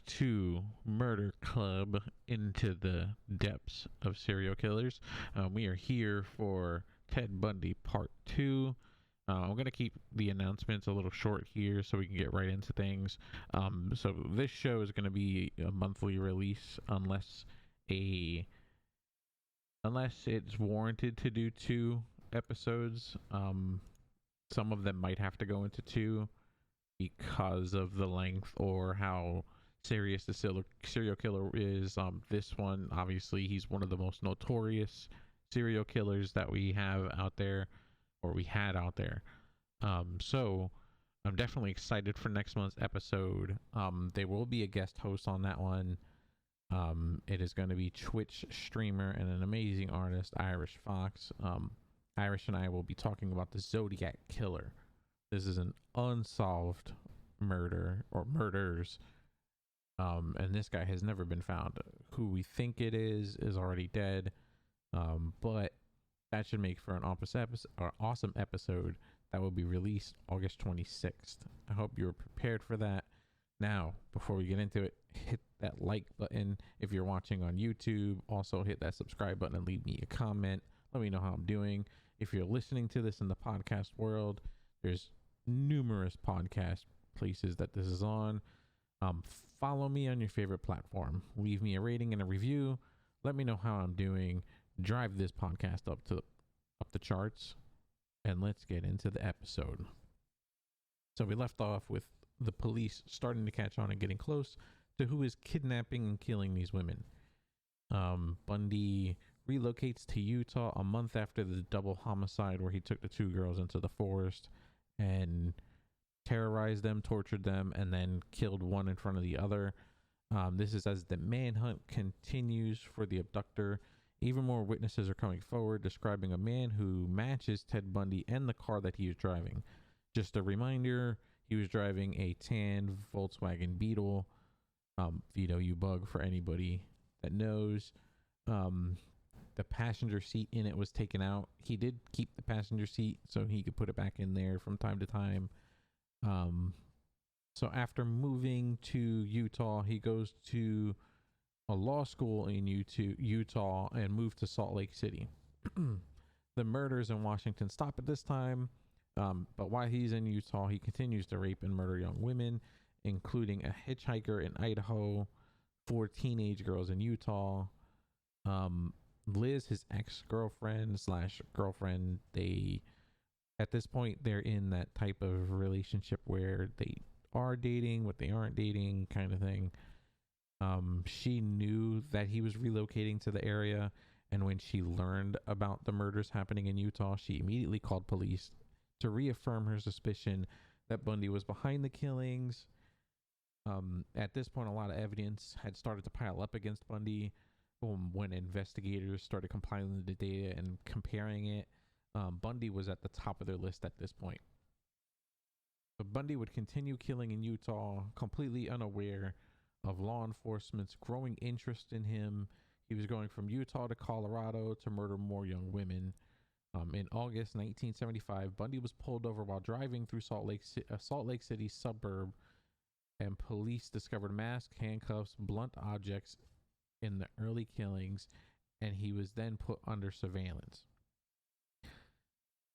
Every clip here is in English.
to Murderclub, into the depths of serial killers. We are here for Ted Bundy Part 2. I'm going to keep the announcements a little short here so we can get right into things. So this show is going to be a monthly release unless it's warranted to do 2 episodes. Some of them might have to go into 2 because of the length or how serious the serial killer is. This one, obviously, he's one of the most notorious serial killers that we have out there, or we had out there. So I'm definitely excited for next month's episode. There will be a guest host on that one. It is going to be Twitch streamer and an amazing artist, Irishfox. Irish and I will be talking about the Zodiac Killer. This is an unsolved murder or murders. And this guy has never been found. Who we think it is already dead. But that should make for an awesome episode that will be released August 26th. I hope you're prepared for that. Now, before we get into it, hit that like button if you're watching on YouTube. Also hit that subscribe button and leave me a comment. Let me know how I'm doing. If you're listening to this in the podcast world, there's numerous podcast places that this is on. Follow me on your favorite platform. Leave me a rating and a review. Let me know how I'm doing. Drive this podcast up the charts. And let's get into the episode. So we left off with the police starting to catch on and getting close to who is kidnapping and killing these women. Bundy relocates to Utah a month after the double homicide where he took the 2 girls into the forest and terrorized them, tortured them, and then killed one in front of the other. This is as the manhunt continues for the abductor. Even more witnesses are coming forward describing a man who matches Ted Bundy and the car that he is driving. Just a reminder, he was driving a tan Volkswagen Beetle, VW Bug for anybody that knows. The passenger seat in it was taken out. He did keep the passenger seat so he could put it back in there from time to time. So after moving to Utah, he goes to a law school in Utah and moved to Salt Lake City. The murders in Washington stop at this time, but while he's in Utah, he continues to rape and murder young women, including a hitchhiker in Idaho, 4 teenage girls in Utah. Liz, his ex-girlfriend / girlfriend, at this point they're in that type of relationship where they are dating but they aren't dating kind of thing. She knew that he was relocating to the area, and when she learned about the murders happening in Utah, she immediately called police to reaffirm her suspicion that Bundy was behind the killings. At this point, a lot of evidence had started to pile up against Bundy. When investigators started compiling the data and comparing it, Bundy was at the top of their list at this point. But Bundy would continue killing in Utah, completely unaware of law enforcement's growing interest in him. He was going from Utah to Colorado to murder more young women. In August 1975, Bundy was pulled over while driving through Salt Lake City suburb, and police discovered masks, handcuffs, blunt objects in the early killings, and he was then put under surveillance.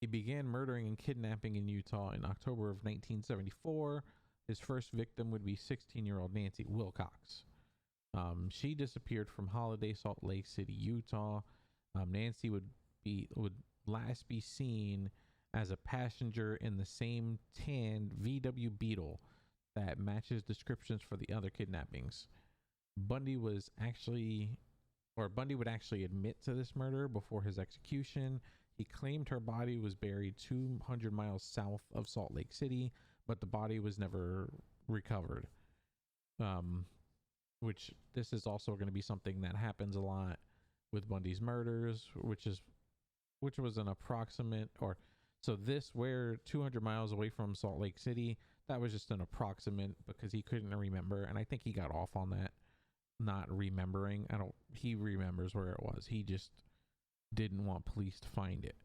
He began murdering and kidnapping in Utah in October of 1974. His first victim would be 16-year-old Nancy Wilcox. She disappeared from Holiday, Salt Lake City, Utah. Nancy would last be seen as a passenger in the same tan VW Beetle that matches descriptions for the other kidnappings. Bundy would actually admit to this murder before his execution. He claimed her body was buried 200 miles south of Salt Lake City, but the body was never recovered. Which this is also going to be something that happens a lot with Bundy's murders, which was an approximate, or so this where 200 miles away from Salt Lake City, that was just an approximate because he couldn't remember, and I think he got off on that, not remembering. He remembers where it was. He just didn't want police to find it.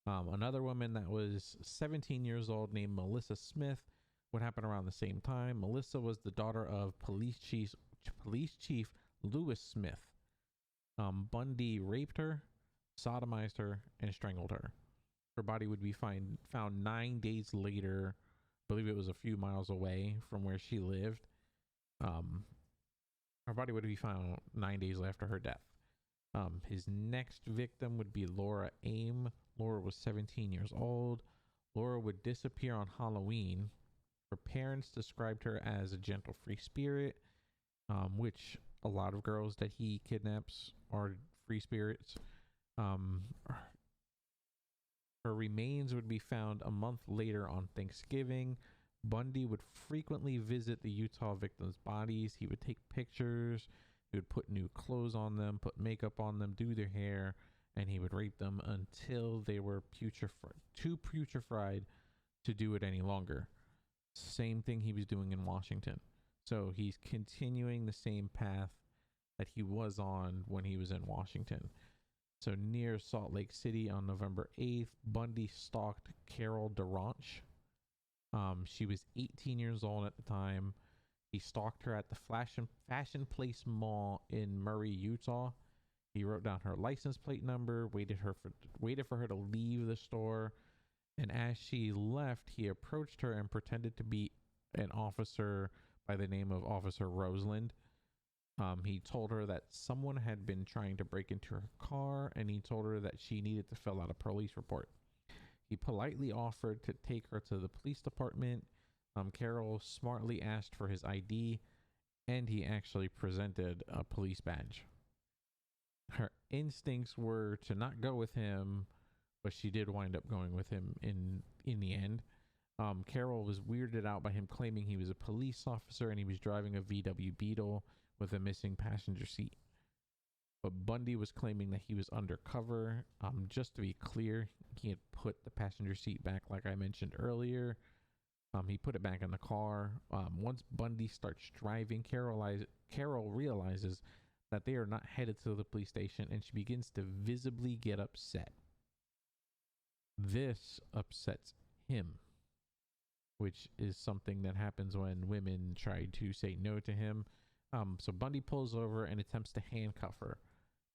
Another woman that was 17 years old named Melissa Smith would happen around the same time. Melissa was the daughter of police Police Chief Lewis Smith. Bundy raped her, sodomized her, and strangled her. Her body would be found 9 days later. I believe it was a few miles away from where she lived. Her body would be found 9 days after her death. His next victim would be Laura Aim. Laura was 17 years old. Laura would disappear on Halloween. Her parents described her as a gentle free spirit, which a lot of girls that he kidnaps are free spirits. Her remains would be found a month later on Thanksgiving. Bundy would frequently visit the Utah victims' bodies. He would take pictures. He would put new clothes on them, put makeup on them, do their hair, and he would rape them until they were too putrefied to do it any longer. Same thing he was doing in Washington. So he's continuing the same path that he was on when he was in Washington. So near Salt Lake City on November 8th, Bundy stalked Carol DeRanche. She was 18 years old at the time. He stalked her at the Fashion Place Mall in Murray, Utah. He wrote down her license plate number, waited for her to leave the store, and as she left, he approached her and pretended to be an officer by the name of Officer Roseland. He told her that someone had been trying to break into her car, and he told her that she needed to fill out a police report. He politely offered to take her to the police department. Carol smartly asked for his ID, and he actually presented a police badge. Her instincts were to not go with him, but she did wind up going with him in the end. Carol was weirded out by him claiming he was a police officer and he was driving a VW Beetle with a missing passenger seat. But Bundy was claiming that he was undercover. Just to be clear, he had put the passenger seat back like I mentioned earlier. He put it back in the car. Once Bundy starts driving, Carol realizes that they are not headed to the police station, and she begins to visibly get upset. This upsets him, which is something that happens when women try to say no to him. So Bundy pulls over and attempts to handcuff her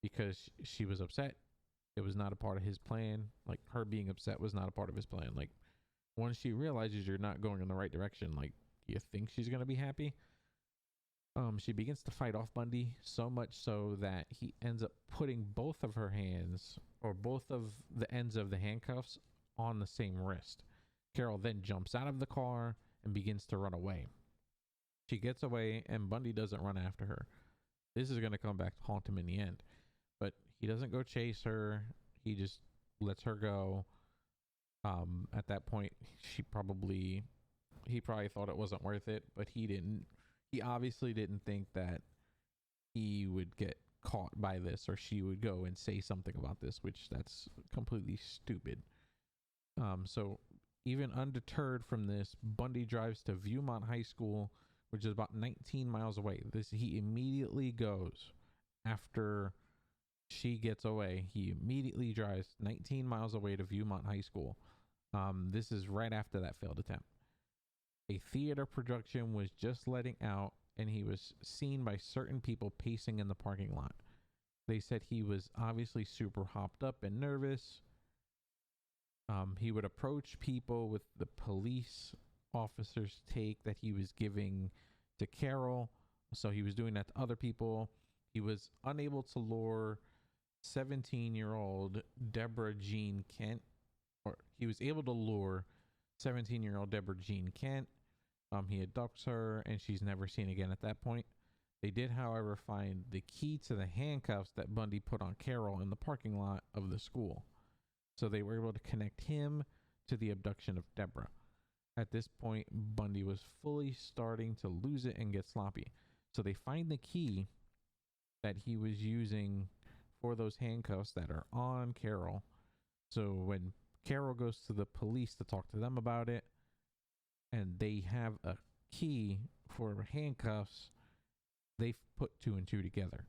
because she was upset. It was not a part of his plan. Like, her being upset was not a part of his plan. Like, once she realizes you're not going in the right direction, like, you think she's going to be happy? She begins to fight off Bundy, so much so that he ends up putting both of her hands, or both of the ends of the handcuffs, on the same wrist. Carol then jumps out of the car and begins to run away. She gets away, and Bundy doesn't run after her. This is going to come back to haunt him in the end. But he doesn't go chase her. He just lets her go. At that point, he probably thought it wasn't worth it, but he didn't. He obviously didn't think that he would get caught by this, or she would go and say something about this, which that's completely stupid. So even undeterred from this, Bundy drives to Viewmont High School, which is about 19 miles away. He immediately goes after she gets away. He immediately drives 19 miles away to Viewmont High School. This is right after that failed attempt. A theater production was just letting out, and he was seen by certain people pacing in the parking lot. They said he was obviously super hopped up and nervous. He would approach people with the police officer's take that he was giving to Carol. So he was doing that to other people. He was unable to lure 17-year-old Deborah Jean Kent, or he was able to lure 17-year-old Deborah Jean Kent. He abducts her, and she's never seen again at that point. They did, however, find the key to the handcuffs that Bundy put on Carol in the parking lot of the school. So they were able to connect him to the abduction of Deborah. At this point, Bundy was fully starting to lose it and get sloppy. So they find the key that he was using for those handcuffs that are on Carol. So when Carol goes to the police to talk to them about it, and they have a key for handcuffs, they've put two and two together.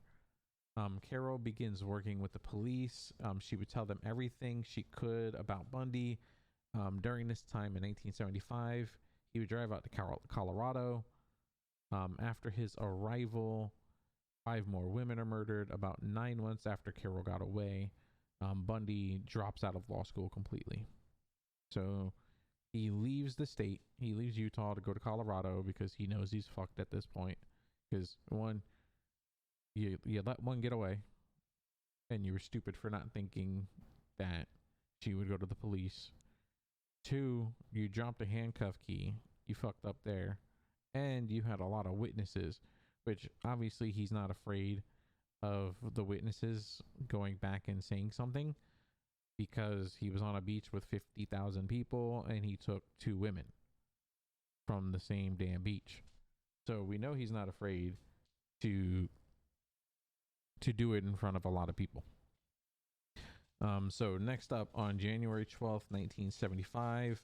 Carol begins working with the police. She would tell them everything she could about Bundy. During this time in 1975, he would drive out to Colorado. After his arrival, 5 more women are murdered. About 9 months after Carol got away, Bundy drops out of law school completely. So he leaves the state. He leaves Utah to go to Colorado because he knows he's fucked at this point. Because one, you let one get away, and you were stupid for not thinking that she would go to the police. 2, you dropped a handcuff key. You fucked up there. And you had a lot of witnesses, which obviously he's not afraid of the witnesses going back and saying something, because he was on a beach with 50,000 people and he took 2 women from the same damn beach. So we know he's not afraid to do it in front of a lot of people. So next up, on January 12th, 1975,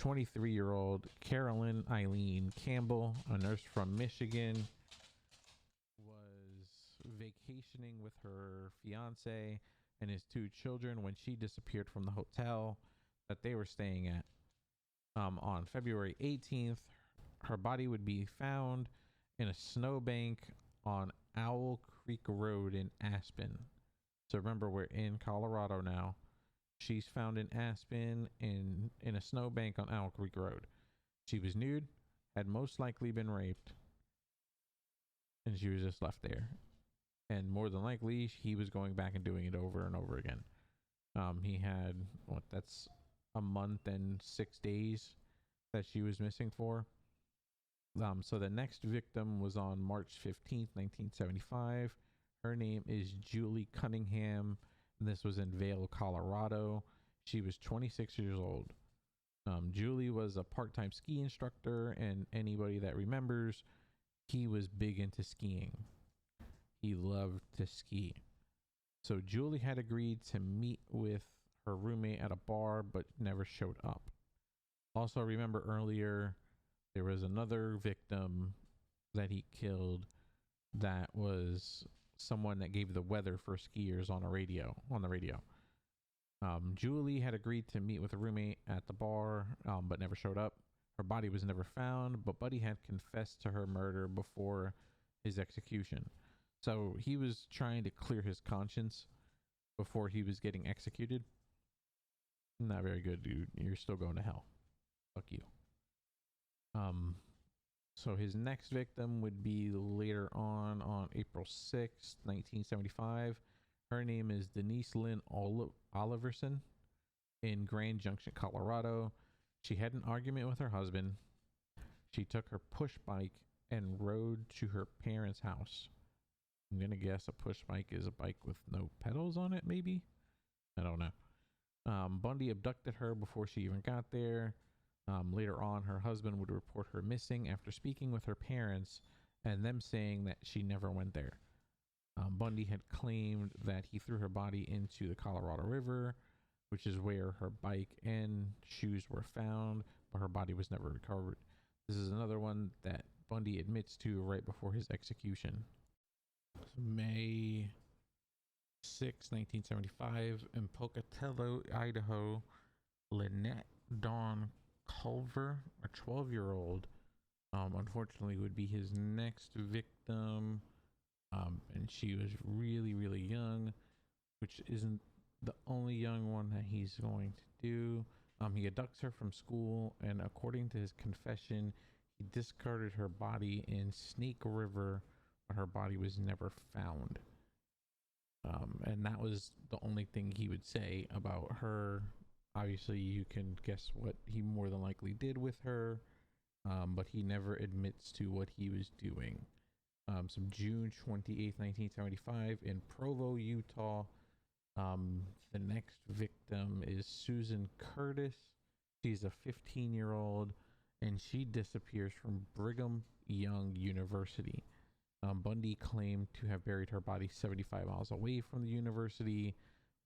23-year-old Carolyn Eileen Campbell, a nurse from Michigan, was vacationing with her fiance and his 2 children when she disappeared from the hotel that they were staying at. On February 18th, her body would be found in a snowbank on Owl Creek Road in Aspen. So remember, we're in Colorado now. She's found in Aspen in a snowbank on Owl Creek Road. She was nude, had most likely been raped, and she was just left there. And more than likely, he was going back and doing it over and over again. He had, that's a month and 6 days that she was missing for. So the next victim was on March 15th, 1975. Her name is Julie Cunningham, and this was in Vail, Colorado. She was 26 years old. Julie was a part-time ski instructor, and anybody that remembers, he was big into skiing. He loved to ski. So Julie had agreed to meet with her roommate at a bar, but never showed up. Also, remember earlier, there was another victim that he killed that was someone that gave the weather for skiers on the radio. Julie had agreed to meet with a roommate at the bar, but never showed up. Her body was never found, but Buddy had confessed to her murder before his execution. So he was trying to clear his conscience before he was getting executed. Not very good, dude. You're still going to hell. Fuck you. So his next victim would be later on April 6th, 1975. Her name is Denise Lynn Oliverson in Grand Junction, Colorado. She had an argument with her husband. She took her push bike and rode to her parents' house. I'm going to guess a push bike is a bike with no pedals on it, maybe? I don't know. Bundy abducted her before she even got there. Later on, her husband would report her missing after speaking with her parents and them saying that she never went there. Bundy had claimed that he threw her body into the Colorado River, which is where her bike and shoes were found, but her body was never recovered. This is another one that Bundy admits to right before his execution. May 6, 1975, in Pocatello, Idaho, Lynette Dawn Culver, a 12-year-old, unfortunately would be his next victim. And she was really, really young, which isn't the only young one that he's going to do. He abducts her from school, and according to his confession, he discarded her body in Snake River, but her body was never found. And that was the only thing he would say about her. Obviously, you can guess what he more than likely did with her, but he never admits to what he was doing. So June 28th, 1975, in Provo, Utah. The next victim is Susan Curtis. She's a 15-year-old, and she disappears from Brigham Young University. Bundy claimed to have buried her body 75 miles away from the university,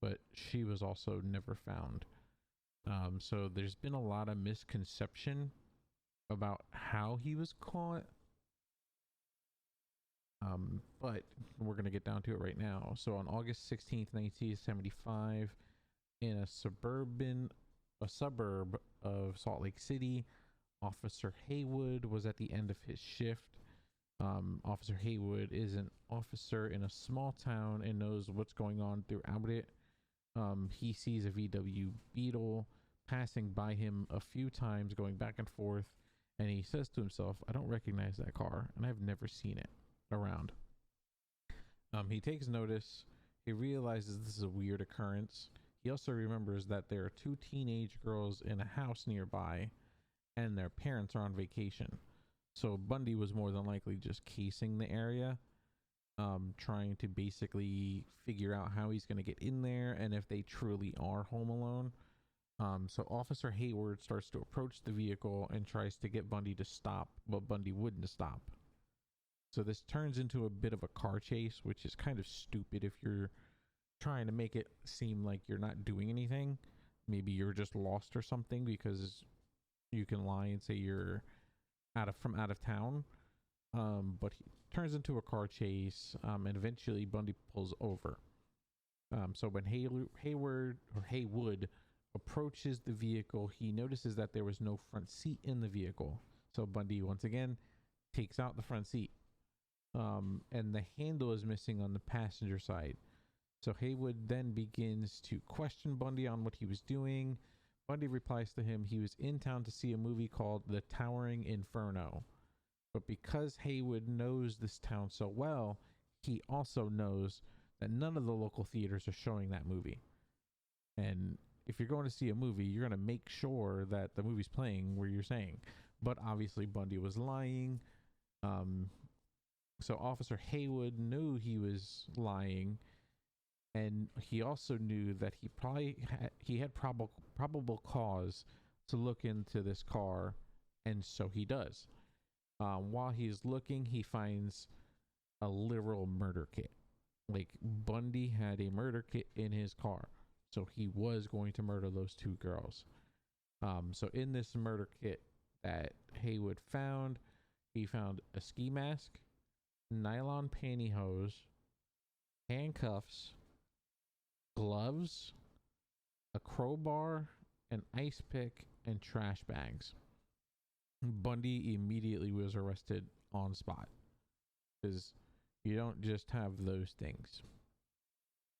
but she was also never found. So there's been a lot of misconception about how he was caught. But we're going to get down to it right now. So on August 16th, 1975, in a suburb of Salt Lake City, Officer Haywood was at the end of his shift. Officer Haywood is an officer in a small town and knows what's going on throughout it. He sees a VW Beetle passing by him a few times, going back and forth, and he says to himself, I don't recognize that car, and I've never seen it around. He takes notice. He realizes this is a weird occurrence. He also remembers that there are 2 teenage girls in a house nearby, and their parents are on vacation. So Bundy was more than likely just casing the area, trying to basically figure out how he's going to get in there and if they truly are home alone. So Officer Hayward starts to approach the vehicle and tries to get Bundy to stop, but Bundy wouldn't stop. So this turns into a bit of a car chase, which is kind of stupid if you're trying to make it seem like you're not doing anything. Maybe you're just lost or something, because you can lie and say you're from out of town. But he turns into a car chase, and eventually Bundy pulls over. So when Haywood approaches the vehicle, he notices that there was no front seat in the vehicle. So Bundy once again takes out the front seat, and the handle is missing on the passenger side. So Haywood then begins to question Bundy on what he was doing. Bundy replies to him he was in town to see a movie called The Towering Inferno. But because Haywood knows this town so well, he also knows that none of the local theaters are showing that movie. And if you're going to see a movie, you're going to make sure that the movie's playing where you're saying. But obviously Bundy was lying. So Officer Haywood knew he was lying, and he also knew that he had probable cause to look into this car, and so he does. While he's looking, he finds a literal murder kit. Like, Bundy had a murder kit in his car, so he was going to murder those 2 girls. So in this murder kit that Haywood found, he found a ski mask, nylon pantyhose, handcuffs, gloves, a crowbar, an ice pick, and trash bags. Bundy immediately was arrested on spot, because you don't just have those things.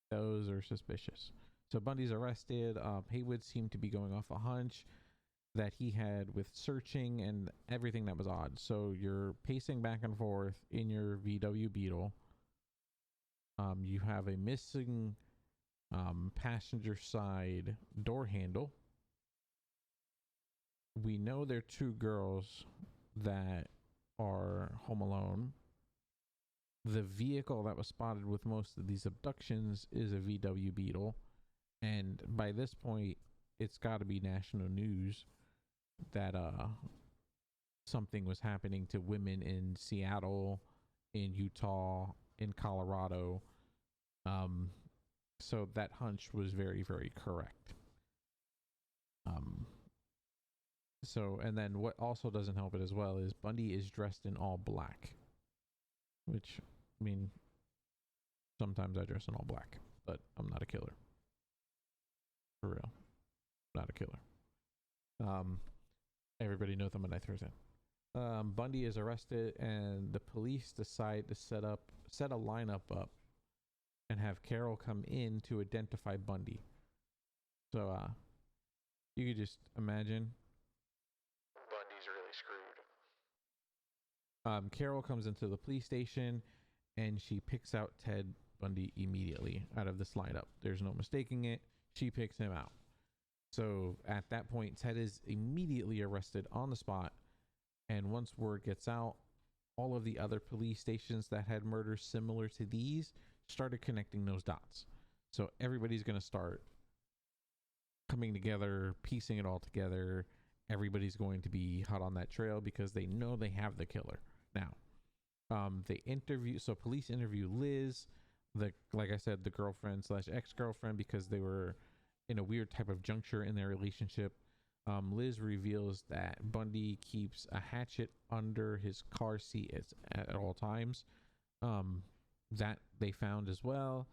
Those are suspicious. So Bundy's arrested. Haywood seemed to be going off a hunch that he had with searching and everything that was odd. So you're pacing back and forth in your VW Beetle. You have a missing passenger side door handle. We know there are 2 girls that are home alone. The vehicle that was spotted with most of these abductions is a VW Beetle, and by this point it's got to be national news that something was happening to women in Seattle, in Utah, in Colorado. So that hunch was very, very correct. So, and then what also doesn't help it as well is Bundy is dressed in all black, which, I mean, sometimes I dress in all black, but I'm not a killer. For real. Not a killer. Everybody knows I'm a knife person. Bundy is arrested, and the police decide to set a lineup up and have Carol come in to identify Bundy. So you could just imagine Bundy's really screwed. Carol comes into the police station, and she picks out Ted Bundy immediately out of this lineup. There's no mistaking it. She picks him out. So at that point, Ted is immediately arrested on the spot, and once word gets out, all of the other police stations that had murders similar to these started connecting those dots. So everybody's going to start coming together, piecing it all together. Everybody's going to be hot on that trail because they know they have the killer. Now, police interview Liz, like I said, the girlfriend / ex-girlfriend, because they were in a weird type of juncture in their relationship. Liz reveals that Bundy keeps a hatchet under his car seat at all times. That they found as well.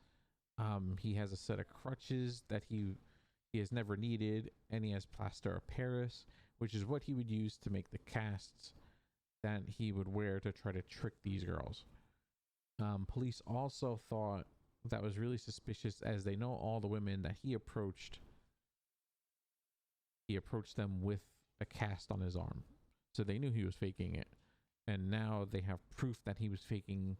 He has a set of crutches that he has never needed, and he has plaster of Paris, which is what he would use to make the casts that he would wear to try to trick these girls. Police also thought that was really suspicious, as they know all the women that he approached them with a cast on his arm, so they knew he was faking it. And now they have proof that he was faking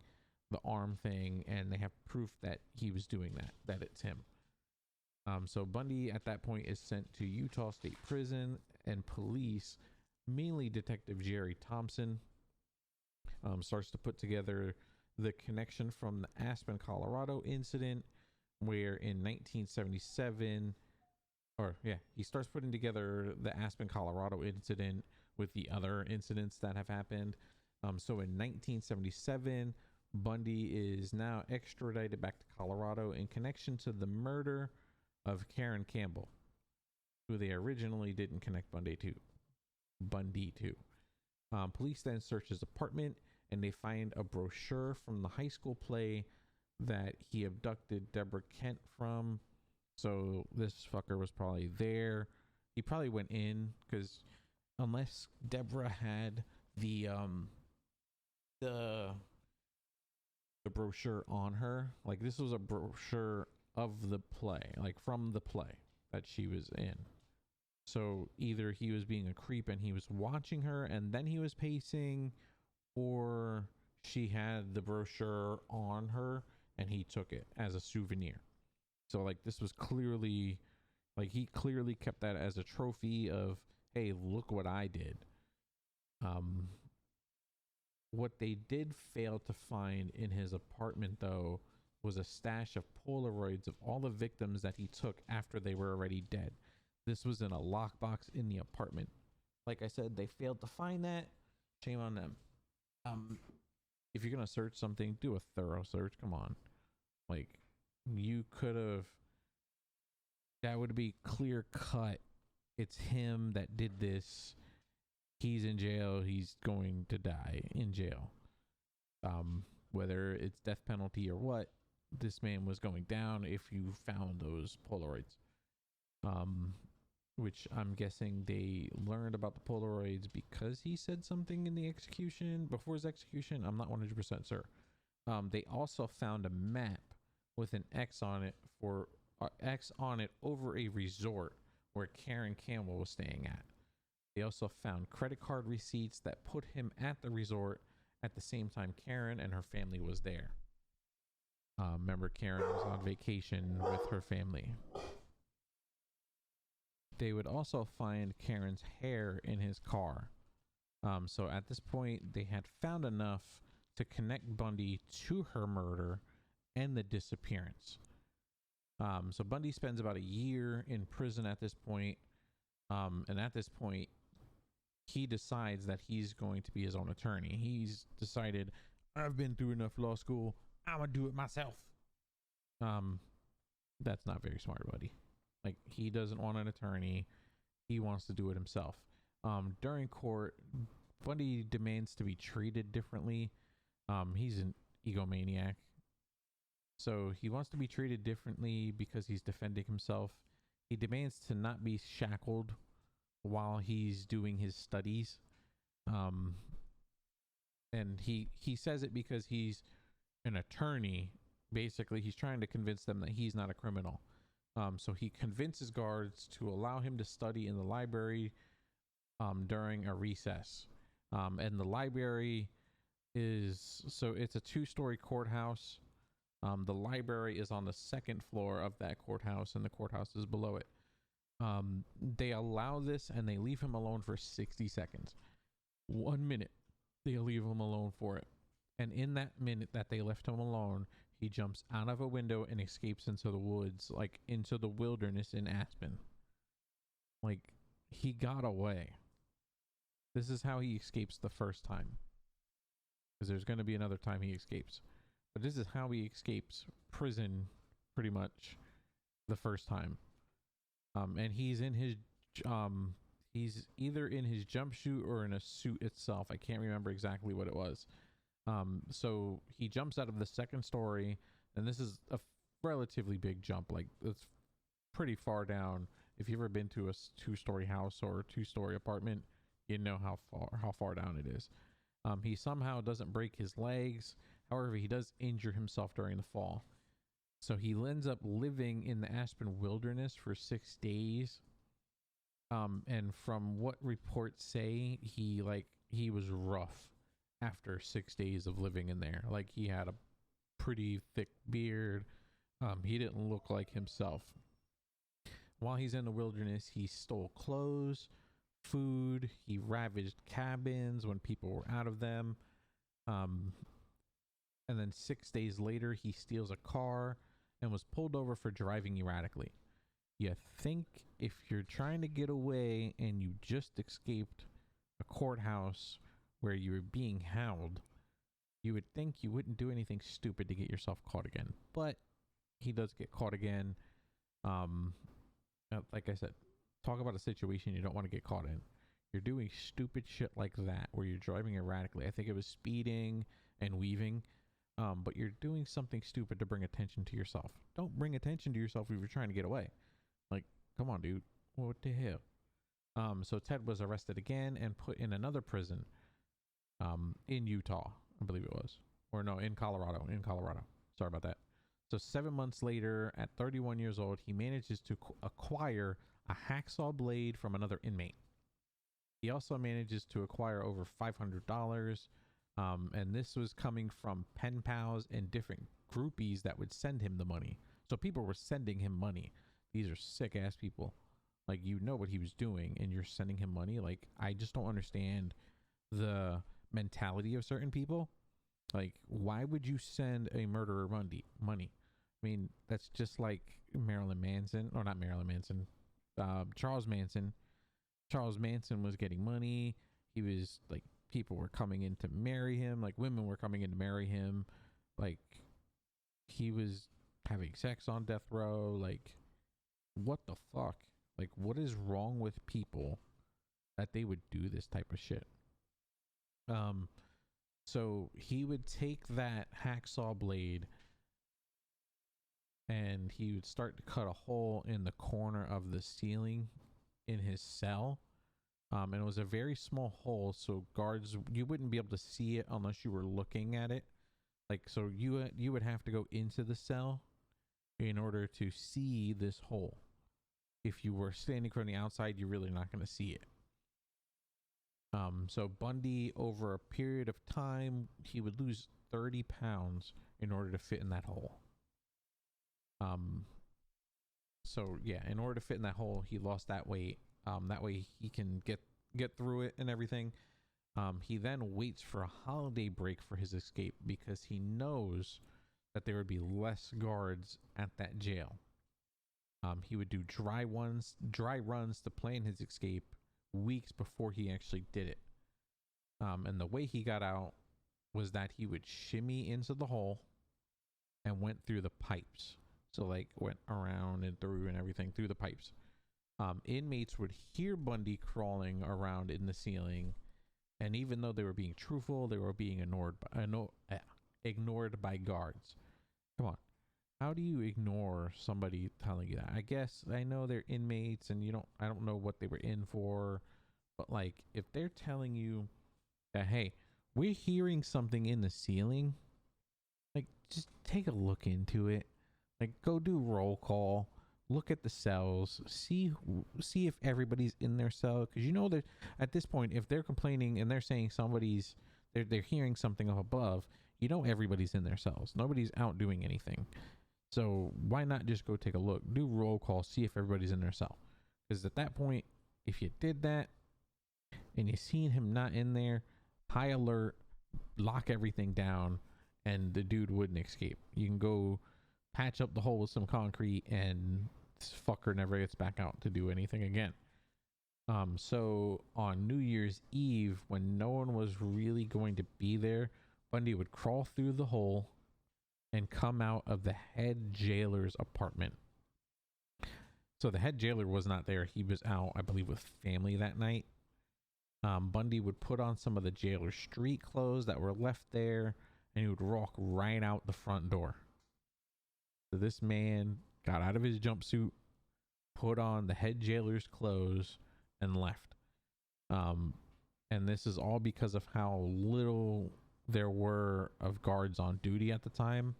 the arm thing, and they have proof that he was doing that it's him. So Bundy at that point is sent to Utah State Prison, and police, mainly Detective Jerry Thompson, starts to put together the connection from the Aspen, Colorado incident, where in 1977, he starts putting together the Aspen, Colorado incident with the other incidents that have happened. So in 1977, Bundy is now extradited back to Colorado in connection to the murder of Karen Campbell, who they originally didn't connect Bundy to. Police then search his apartment, and they find a brochure from the high school play that he abducted Deborah Kent from. So this fucker was probably there. He probably went in, because unless Deborah had the brochure on her, like this was a brochure of the play, like from the play that she was in. So either he was being a creep and he was watching her and then he was pacing, or she had the brochure on her and he took it as a souvenir. So like this was clearly, like he clearly kept that as a trophy of, hey, look what I did. What they did fail to find in his apartment, though, was a stash of Polaroids of all the victims that he took after they were already dead. This was in a lockbox in the apartment. Like I said, they failed to find that. Shame on them. If you're gonna search something, do a thorough search. Come on, like you could have. That would be clear cut. It's him that did this. He's in jail. He's going to die in jail. Whether it's death penalty or what, this man was going down if you found those Polaroids. Which I'm guessing they learned about the Polaroids because he said something in the execution, before his execution. I'm not 100% sure. They also found a map with an X on it over a resort where Karen Campbell was staying at. They also found credit card receipts that put him at the resort at the same time Karen and her family was there. Remember, Karen was on vacation with her family. They would also find Karen's hair in his car. So at this point, they had found enough to connect Bundy to her murder and the disappearance. So Bundy spends about a year in prison at this point. And at this point, he decides that he's going to be his own attorney. He's decided, I've been through enough law school. I'm going to do it myself. That's not very smart, buddy. Like, he doesn't want an attorney. He wants to do it himself. During court, Bundy demands to be treated differently. He's an egomaniac. So he wants to be treated differently because he's defending himself. He demands to not be shackled while he's doing his studies. And he says it because he's an attorney. Basically, he's trying to convince them that he's not a criminal. So he convinces guards to allow him to study in the library during a recess. And the library is, so it's a 2-story courthouse. The library is on the 2nd floor of that courthouse, and the courthouse is below it. They allow this, and they leave him alone for 60 seconds. 1 minute, they leave him alone for it. And in that minute that they left him alone, he jumps out of a window and escapes into the woods, like into the wilderness in Aspen. Like, he got away. This is how he escapes the first time. Because there's going to be another time he escapes. But this is how he escapes prison, pretty much, the first time. And he's in his, he's either in his jumpsuit or in a suit itself. I can't remember exactly what it was. So he jumps out of the 2nd story, and this is a relatively big jump. Like, it's pretty far down. If you've ever been to a 2-story house or a 2-story apartment, you know how far down it is. He somehow doesn't break his legs. However, he does injure himself during the fall. So he ends up living in the Aspen wilderness for 6 days. And from what reports say, he was rough after 6 days of living in there. Like, he had a pretty thick beard. He didn't look like himself. While he's in the wilderness, he stole clothes, food. He ravaged cabins when people were out of them. And then 6 days later, he steals a car and was pulled over for driving erratically. You think if you're trying to get away and you just escaped a courthouse where you were being held, you would think you wouldn't do anything stupid to get yourself caught again. But he does get caught again. Like I said, talk about a situation you don't want to get caught in. You're doing stupid shit like that where you're driving erratically. I think it was speeding and weaving. But you're doing something stupid to bring attention to yourself. Don't bring attention to yourself if you're trying to get away. Like, come on, dude. What the hell? So Ted was arrested again and put in another prison in Utah, I believe it was. Or no, in Colorado. Sorry about that. So 7 months later, at 31 years old, he manages to acquire a hacksaw blade from another inmate. He also manages to acquire over $500. And this was coming from pen pals and different groupies that would send him the money. So people were sending him money. These are sick ass people. Like, you know what he was doing and you're sending him money. Like, I just don't understand the mentality of certain people. Like, why would you send a murderer money? I mean, that's just like Marilyn Manson, or not Marilyn Manson, Charles Manson. Charles Manson was getting money. He was like, people were coming in to marry him. Like, women were coming in to marry him. Like, he was having sex on death row. Like, what the fuck? Like, what is wrong with people that they would do this type of shit? So he would take that hacksaw blade and he would start to cut a hole in the corner of the ceiling in his cell. And it was a very small hole, so guards, you wouldn't be able to see it unless you were looking at it. Like, so you would have to go into the cell in order to see this hole. If you were standing from the outside, you're really not going to see it. So Bundy, over a period of time, he would lose 30 pounds in order to fit in that hole. So yeah, in order to fit in that hole, he lost that weight. That way he can get through it and everything. He then waits for a holiday break for his escape because he knows that there would be less guards at that jail. He would do dry runs to plan his escape weeks before he actually did it. And the way he got out was that he would shimmy into the hole and went through the pipes. So like went around and through and everything through the pipes. Inmates would hear Bundy crawling around in the ceiling, and even though they were being truthful, they were being ignored by guards. Come on. How do you ignore somebody telling you that? I guess I know they're inmates and I don't know what they were in for, but like, if they're telling you that, hey, we're hearing something in the ceiling, like, just take a look into it. Like, go do roll call, look at the cells, see if everybody's in their cell, because that at this point, if they're complaining and they're saying they're hearing something up above, everybody's in their cells. Nobody's out doing anything. So why not just go take a look, do roll call, see if everybody's in their cell? Because at that point, if you did that and you seen him not in there, high alert, lock everything down, and the dude wouldn't escape. You can go patch up the hole with some concrete and this fucker never gets back out to do anything again. So on New Year's Eve, when no one was really going to be there, Bundy would crawl through the hole and come out of the head jailer's apartment. So the head jailer was not there. He was out, I believe, with family that night. Bundy would put on some of the jailer's street clothes that were left there, and he would walk right out the front door. So this man got out of his jumpsuit, put on the head jailer's clothes, and left. And this is all because of how little there were of guards on duty at the time.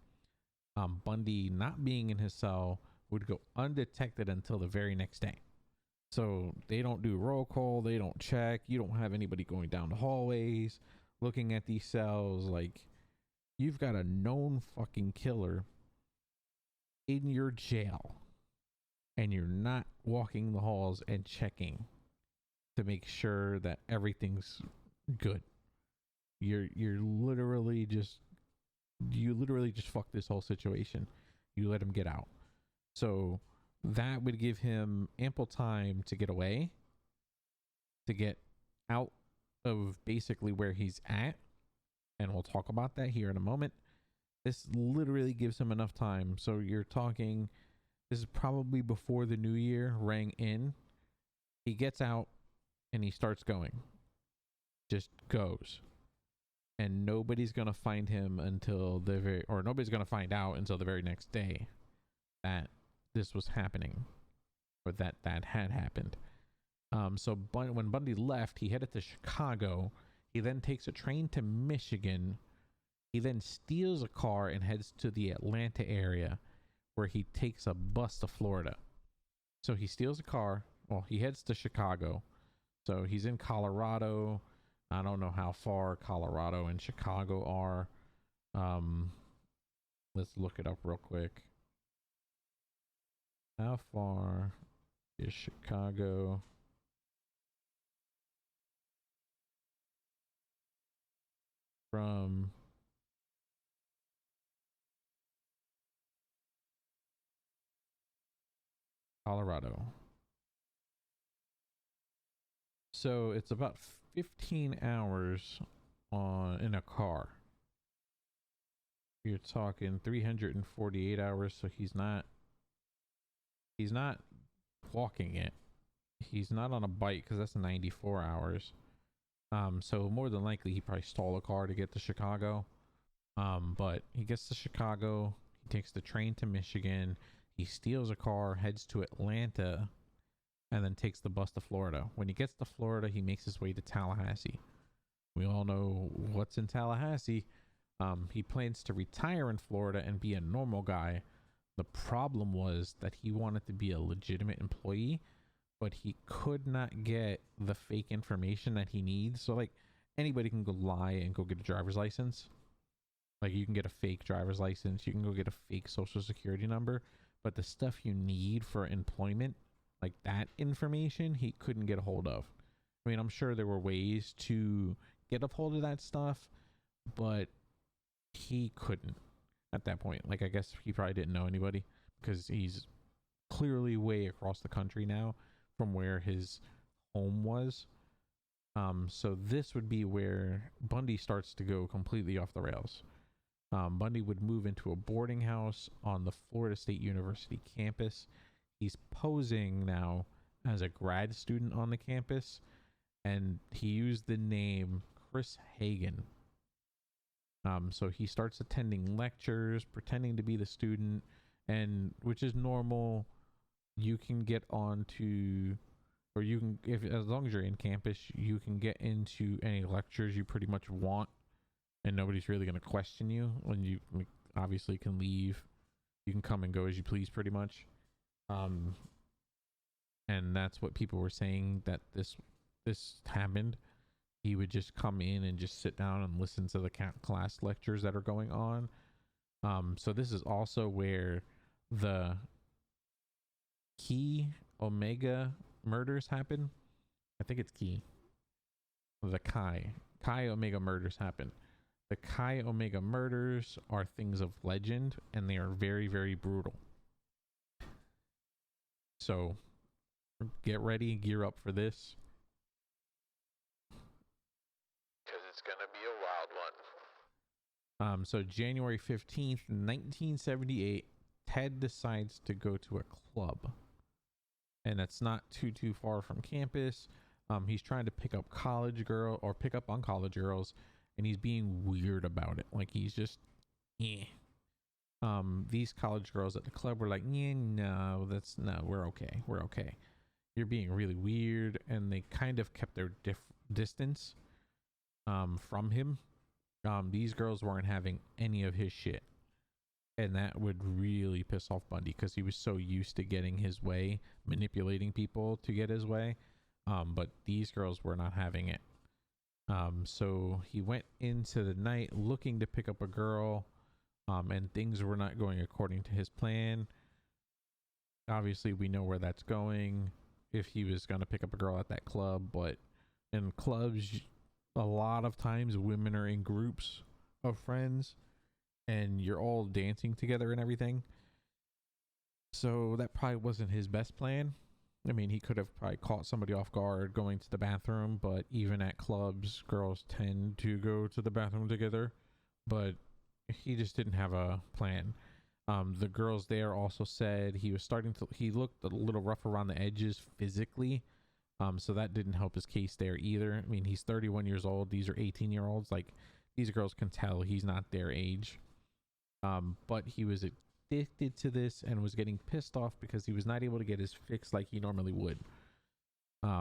Bundy, not being in his cell, would go undetected until the very next day. So they don't do roll call, they don't check, you don't have anybody going down the hallways looking at these cells. Like, you've got a known fucking killer in your jail and you're not walking the halls and checking to make sure that everything's good. You literally just fucked this whole situation. You let him get out. So that would give him ample time to get away, to get out of basically where he's at. And we'll talk about that here in a moment. This literally gives him enough time. So you're talking, this is probably before the new year rang in. He gets out and he starts going. Just goes. And nobody's going to find him until nobody's going to find out until the very next day that this was happening, or that had happened. So when Bundy left, he headed to Chicago. He then takes a train to Michigan. He then steals a car and heads to the Atlanta area, where he takes a bus to Florida. So he steals a car. Well, he heads to Chicago. So he's in Colorado. I don't know how far Colorado and Chicago are. Let's look it up real quick. How far is Chicago from Colorado? So it's about 15 hours in a car. You're talking 348 hours. So he's not walking it. He's not on a bike, because that's 94 hours. So more than likely he probably stole a car to get to Chicago. But he gets to Chicago, he takes the train to Michigan, he steals a car, heads to Atlanta, and then takes the bus to Florida. When he gets to Florida, he makes his way to Tallahassee. We all know what's in Tallahassee. He plans to retire in Florida and be a normal guy. The problem was that he wanted to be a legitimate employee, but he could not get the fake information that he needs. So like, anybody can go lie and go get a driver's license. Like, you can get a fake driver's license, you can go get a fake social security number, but the stuff you need for employment, like that information, he couldn't get a hold of. I mean, I'm sure there were ways to get a hold of that stuff, but he couldn't at that point. Like, I guess he probably didn't know anybody, because he's clearly way across the country now from where his home was. So this would be where Bundy starts to go completely off the rails. Bundy would move into a boarding house on the Florida State University campus. He's posing now as a grad student on the campus, and he used the name Chris Hagen. So he starts attending lectures, pretending to be the student, and which is normal. You can get onto, or you can, if as long as you're in campus, you can get into any lectures you pretty much want, and nobody's really going to question you. When you obviously can leave, you can come and go as you please, pretty much. And that's what people were saying, that this happened. He would just come in and just sit down and listen to the class lectures that are going on. So this is also where the Chi Omega murders happen. I think it's Chi. The Chi Omega murders happen. The Chi Omega murders are things of legend, and they are very, very brutal. So get ready, gear up for this. It's gonna be a wild one. So January 15th, 1978, Ted decides to go to a club, and that's not too far from campus. He's trying to pick up on college girls, and he's being weird about it. Like, he's just these college girls at the club were like, yeah, no, we're okay. you're being really weird, and they kind of kept their distance from him. These girls weren't having any of his shit, and that would really piss off Bundy because he was so used to getting his way, manipulating people to get his way. But these girls were not having it. So he went into the night looking to pick up a girl, and things were not going according to his plan. Obviously, we know where that's going if he was going to pick up a girl at that club, but in clubs, a lot of times women are in groups of friends and you're all dancing together and everything. So that probably wasn't his best plan. I mean, he could have probably caught somebody off guard going to the bathroom, but even at clubs, girls tend to go to the bathroom together, but he just didn't have a plan. The girls there also said he looked a little rough around the edges physically. So that didn't help his case there either. I mean, he's 31 years old. These are 18-year-olds. Like, these girls can tell he's not their age. But he was addicted to this and was getting pissed off because he was not able to get his fix like he normally would.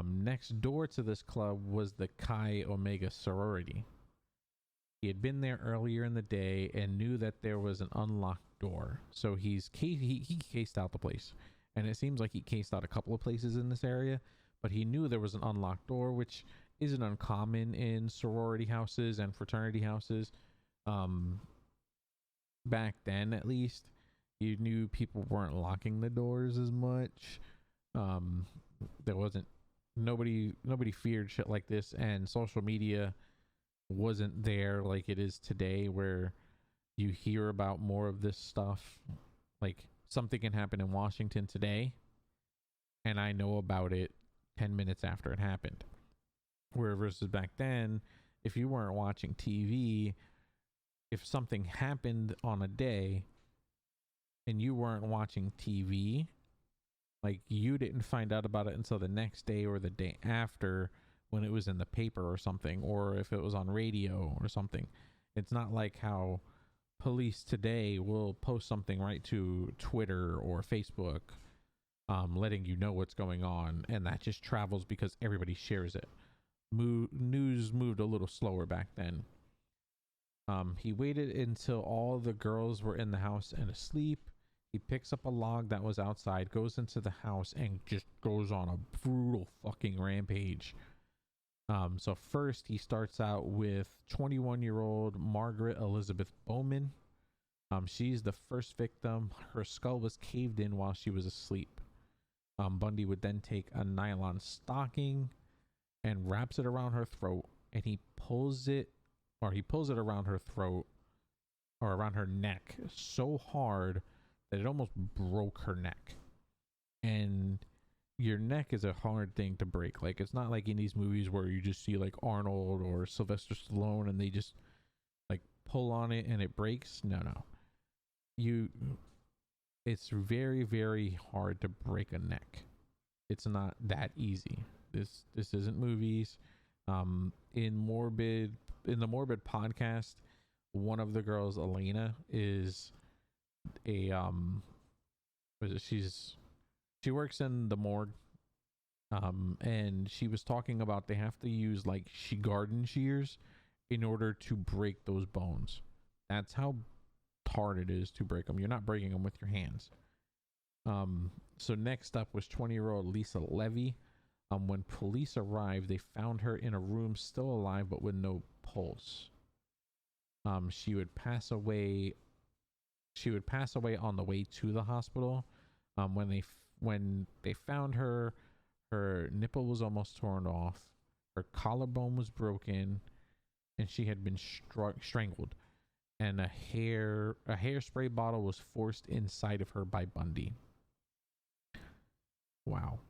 Next door to this club was the Chi Omega sorority. He had been there earlier in the day and knew that there was an unlocked door. So he cased out the place. And it seems like he cased out a couple of places in this area, but he knew there was an unlocked door, which isn't uncommon in sorority houses and fraternity houses. Back then, at least, you knew people weren't locking the doors as much. There wasn't nobody feared shit like this, and social media wasn't there like it is today, where you hear about more of this stuff. Like, something can happen in Washington today and I know about it 10 minutes after it happened, where versus back then, if you weren't watching TV, if something happened on a day and you weren't watching TV, like, you didn't find out about it until the next day or the day after, when it was in the paper or something, or if it was on radio or something. It's not like how police today will post something right to Twitter or Facebook, letting you know what's going on, and that just travels because everybody shares it. News moved a little slower back then. He waited until all the girls were in the house and asleep. He picks up a log that was outside, goes into the house, and just goes on a brutal fucking rampage. So first he starts out with 21-year-old Margaret Elizabeth Bowman. She's the first victim. Her skull was caved in while she was asleep. Bundy would then take a nylon stocking and wraps it around her throat, and he pulls it around her throat, or around her neck, so hard that it almost broke her neck. And your neck is a hard thing to break. Like, it's not like in these movies where you just see like Arnold or Sylvester Stallone and they just like pull on it and it breaks. No. It's very, very hard to break a neck. It's not that easy. This isn't movies. In the Morbid podcast, one of the girls, Elena, is a she works in the morgue, and she was talking about they have to use like garden shears in order to break those bones. That's how hard it is to break them. You're not breaking them with your hands. So next up was 20-year-old Lisa Levy. When police arrived, they found her in a room still alive but with no pulse. She would pass away on the way to the hospital. When they found her, her nipple was almost torn off, her collarbone was broken, and she had been strangled. And a hairspray bottle was forced inside of her by Bundy. Wow.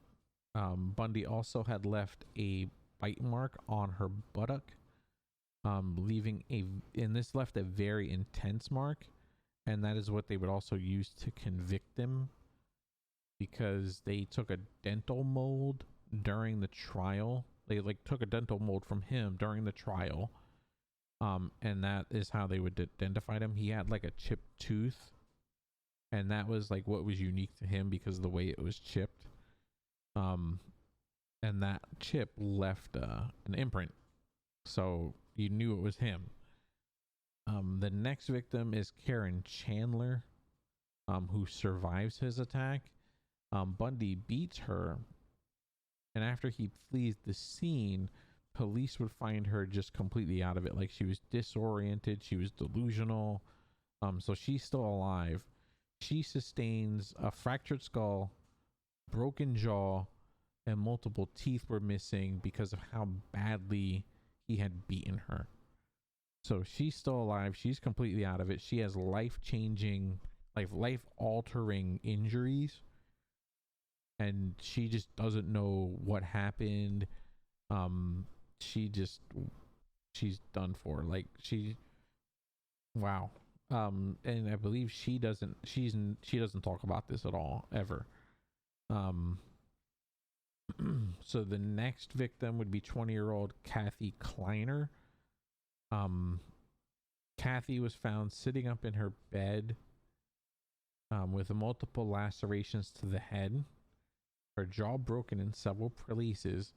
Bundy also had left a bite mark on her buttock, this left a very intense mark, and that is what they would also use to convict him, because they took a dental mold during the trial. They took a dental mold from him during the trial, and that is how they would identify him. He had like a chipped tooth, and that was like what was unique to him because of the way it was chipped. and that chip left an imprint, so you knew it was him. The next victim is Karen Chandler, who survives his attack. Bundy beats her, and after he flees the scene, police would find her just completely out of it. Like, she was disoriented, she was delusional. So she's still alive. She sustains a fractured skull, broken jaw, and multiple teeth were missing because of how badly he had beaten her. So she's still alive. She's completely out of it. She has life-changing, like life-altering injuries, and she just doesn't know what happened. She's done for. Like, wow. And I believe she doesn't talk about this at all, ever. So the next victim would be 20-year-old Kathy Kleiner. Kathy was found sitting up in her bed, with multiple lacerations to the head, her jaw broken in several places.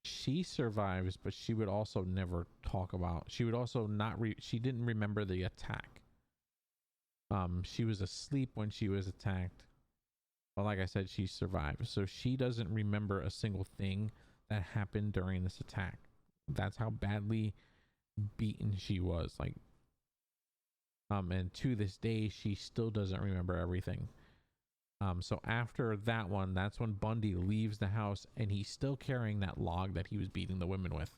She survives, but she would also never talk about. She would also not. She didn't remember the attack. She was asleep when she was attacked. But like I said, she survived. So she doesn't remember a single thing that happened during this attack. That's how badly beaten she was. Like, and to this day, she still doesn't remember everything. So after that one, that's when Bundy leaves the house, and he's still carrying that log that he was beating the women with.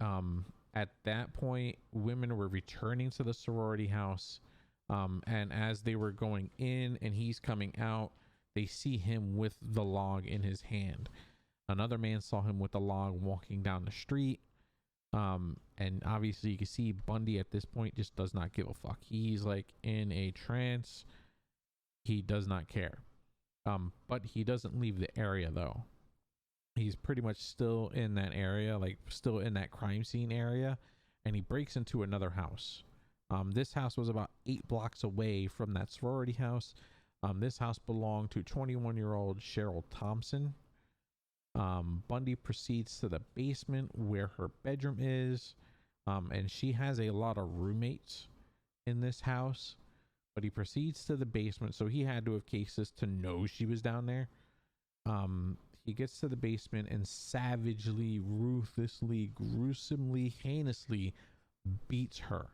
At that point, women were returning to the sorority house. And as they were going in and he's coming out, they see him with the log in his hand. Another man saw him with the log walking down the street. And obviously you can see Bundy at this point just does not give a fuck. He's like in a trance. He does not care. But he doesn't leave the area though. He's pretty much still in that area, like still in that crime scene area, and he breaks into another house. This house was about 8 blocks away from that sorority house. This house belonged to 21-year-old Cheryl Thompson. Bundy proceeds to the basement where her bedroom is, and she has a lot of roommates in this house, but he proceeds to the basement, so he had to have cases to know she was down there. He gets to the basement and savagely, ruthlessly, gruesomely, heinously beats her.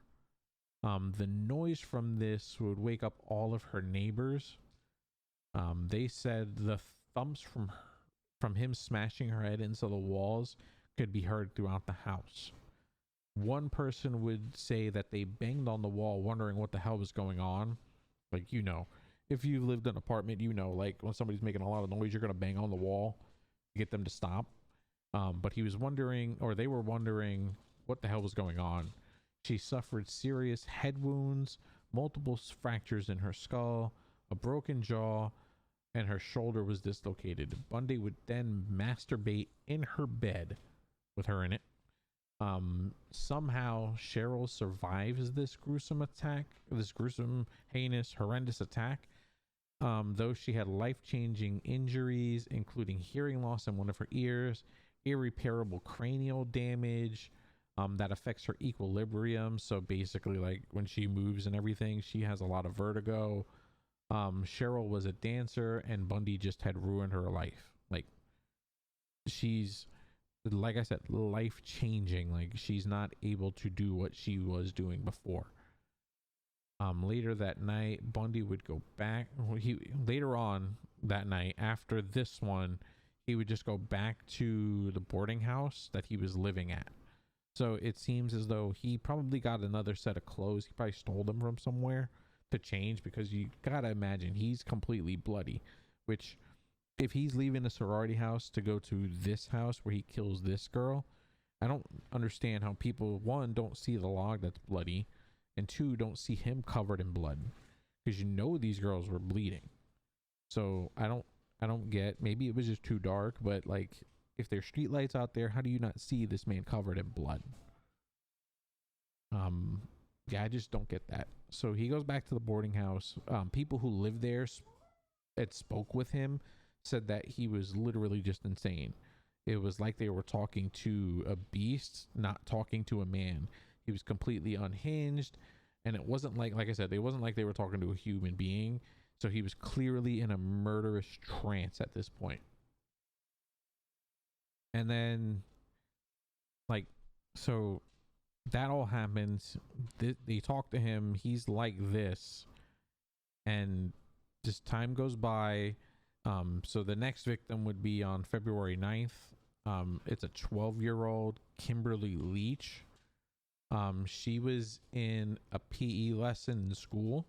The noise from this would wake up all of her neighbors. They said the thumps from him smashing her head into the walls could be heard throughout the house. One person would say that they banged on the wall wondering what the hell was going on. Like, you know, if you've lived in an apartment, you know, like when somebody's making a lot of noise, you're going to bang on the wall to get them to stop. But he was wondering, or they were wondering, what the hell was going on. She suffered serious head wounds, multiple fractures in her skull, a broken jaw, and her shoulder was dislocated. Bundy would then masturbate in her bed with her in it. Somehow Cheryl survives this gruesome attack, this gruesome, heinous, horrendous attack. Though she had life-changing injuries, including hearing loss in one of her ears, irreparable cranial damage, that affects her equilibrium. So basically, like when she moves and everything, she has a lot of vertigo. Cheryl was a dancer, and Bundy just had ruined her life. Like, she's, like I said, life changing. Like, she's not able to do what she was doing before. Later that night, Bundy would go back. Later on that night, after this one, he would just go back to the boarding house that he was living at. So it seems as though he probably got another set of clothes. He probably stole them from somewhere to change, because you gotta imagine he's completely bloody. Which, if he's leaving the sorority house to go to this house where he kills this girl, I don't understand how people, one, don't see the log that's bloody, and two, don't see him covered in blood, because you know these girls were bleeding. So I don't get, maybe it was just too dark, but like, if there's street lights out there, how do you not see this man covered in blood? Yeah, I just don't get that. So he goes back to the boarding house. People who lived there and spoke with him said that he was literally just insane. it was like they were talking to a beast, not talking to a man. He was completely unhinged, and it wasn't like I said, it wasn't like they were talking to a human being. So he was clearly in a murderous trance at this point. And then, like, so that all happens. They talk to him. He's like this, and just time goes by. So the next victim would be on February 9th. It's a 12-year-old Kimberly Leach. She was in a PE lesson in school.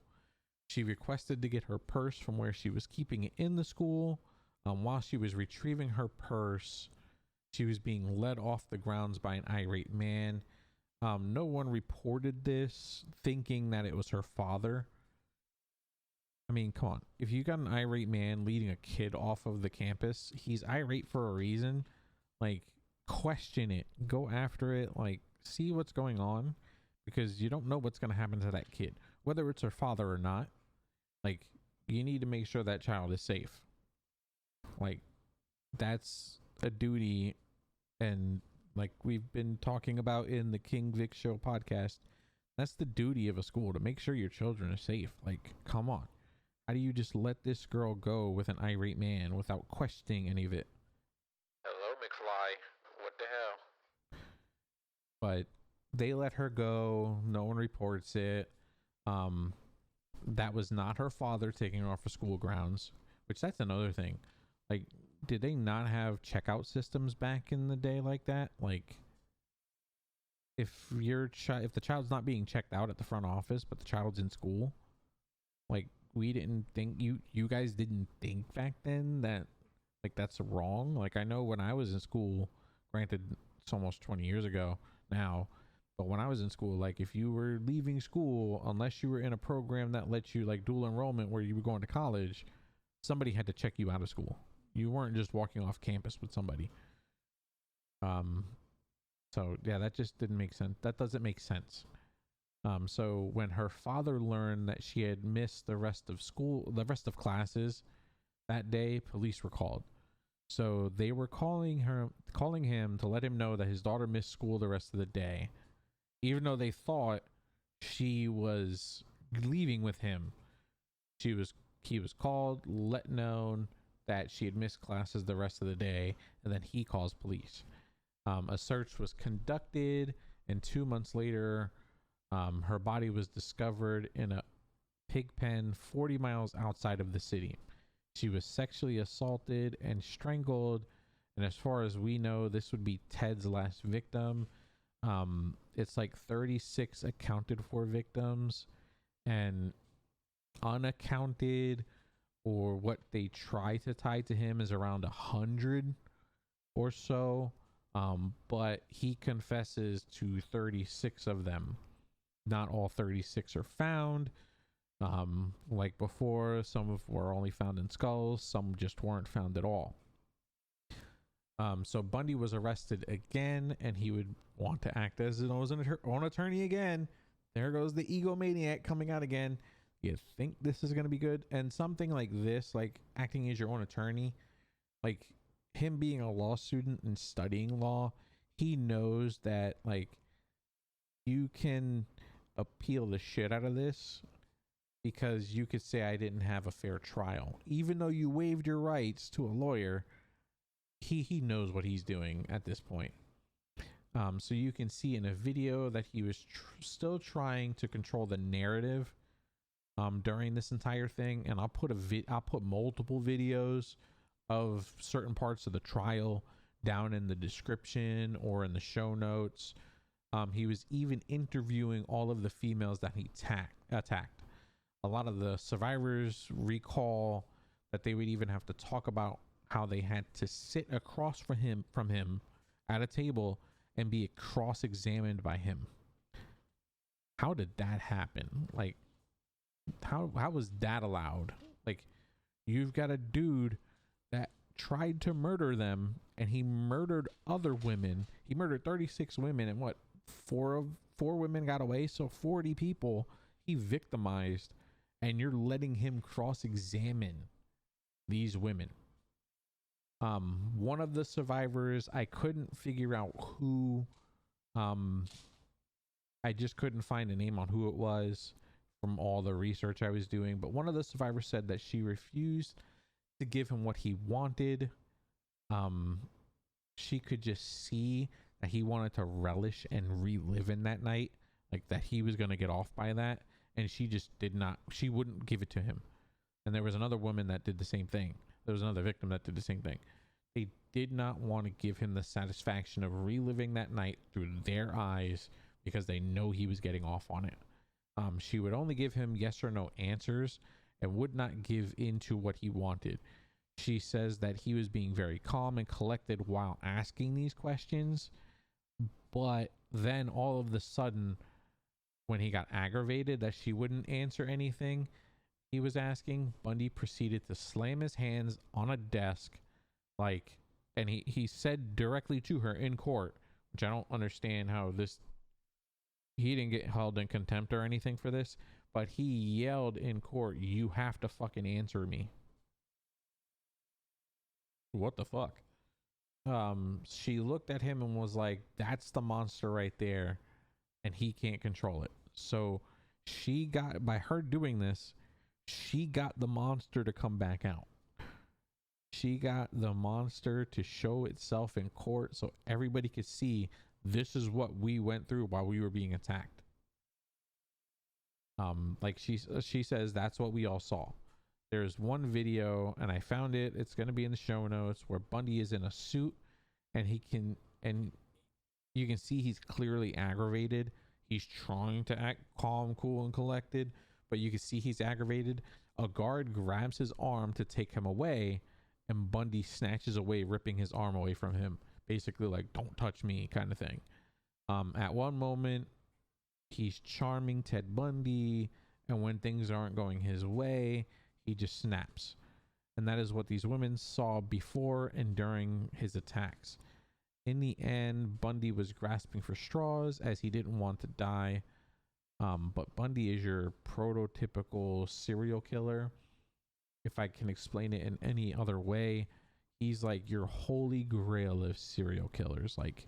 She requested to get her purse from where she was keeping it in the school. While she was retrieving her purse, she was being led off the grounds by an irate man. No one reported this, thinking that it was her father. I mean, come on. If you got an irate man leading a kid off of the campus, he's irate for a reason. Like, question it. Go after it. Like, see what's going on. Because you don't know what's going to happen to that kid. Whether it's her father or not. Like, you need to make sure that child is safe. Like, that's a duty. And like we've been talking about in the King Vic Show podcast, that's the duty of a school, to make sure your children are safe. Like, come on. How do you just let this girl go with an irate man without questioning any of it? Hello, McFly. What the hell? But they let her go. No one reports it. That was not her father taking her off of school grounds, which that's another thing. Like, did they not have checkout systems back in the day like that? Like, if if the child's not being checked out at the front office, but the child's in school, like, we didn't think, you guys didn't think back then that, like, that's wrong. Like, I know when I was in school, granted it's almost 20 years ago now, but when I was in school, like, if you were leaving school, unless you were in a program that let you, like, dual enrollment where you were going to college, somebody had to check you out of school. You weren't just walking off campus with somebody. So yeah, that just didn't make sense. That doesn't make sense. So when her father learned that she had missed the rest of classes that day, police were called. So they were calling him to let him know that his daughter missed school the rest of the day, even though they thought she was leaving with him. He was called, let known that she had missed classes the rest of the day, and then he calls police. A search was conducted, and 2 months later, her body was discovered in a pig pen 40 miles outside of the city. She was sexually assaulted and strangled, and as far as we know, this would be Ted's last victim. It's like 36 accounted for victims, and unaccounted, or what they try to tie to him, is around 100 or so. But he confesses to 36 of them. Not all 36 are found. Like before, some were only found in skulls, some just weren't found at all. So Bundy was arrested again, and he would want to act as his own attorney again. There goes the egomaniac coming out again. You think this is going to be good? And something like this, like acting as your own attorney, like him being a law student and studying law, he knows that, like, you can appeal the shit out of this because you could say I didn't have a fair trial. Even though you waived your rights to a lawyer, he knows what he's doing at this point. So you can see in a video that he was still trying to control the narrative during this entire thing, and I'll put multiple videos of certain parts of the trial down in the description or in the show notes. He was even interviewing all of the females that he attacked. A lot of the survivors recall that they would even have to talk about how they had to sit across from him at a table and be cross-examined by him. How did that happen? Like, how was that allowed? Like, you've got a dude that tried to murder them, and he murdered other women. He murdered 36 women, and what, four women got away? So 40 people he victimized, and you're letting him cross-examine these women. One of the survivors, I couldn't figure out who. I just couldn't find a name on who it was from all the research I was doing. But one of the survivors said that she refused to give him what he wanted. She could just see that he wanted to relish and relive in that night, like that he was going to get off by that. And she just did not, she wouldn't give it to him. And there was another woman that did the same thing. There was another victim that did the same thing. They did not want to give him the satisfaction of reliving that night through their eyes because they know he was getting off on it. She would only give him yes or no answers and would not give into what he wanted. She says that he was being very calm and collected while asking these questions, but then all of a sudden, when he got aggravated that she wouldn't answer anything he was asking, Bundy proceeded to slam his hands on a desk, and he said directly to her in court, which I don't understand how this, he didn't get held in contempt or anything for this, but he yelled in court, "You have to fucking answer me." What the fuck? She looked at him and was like, "That's the monster right there, and he can't control it." So she got, by her doing this, she got the monster to come back out. She got the monster to show itself in court so everybody could see this is what we went through while we were being attacked. Like she says that's what we all saw. There's one video, and I found it. It's going to be in the show notes, where Bundy is in a suit, and you can see he's clearly aggravated. He's trying to act calm, cool, and collected, but you can see he's aggravated. A guard grabs his arm to take him away, and Bundy snatches away, ripping his arm away from him. Basically like, "Don't touch me," kind of thing. At one moment, he's charming Ted Bundy, and when things aren't going his way, he just snaps. And that is what these women saw before and during his attacks. In the end, Bundy was grasping for straws as he didn't want to die. But Bundy is your prototypical serial killer. If I can explain it in any other way, he's like your holy grail of serial killers. Like,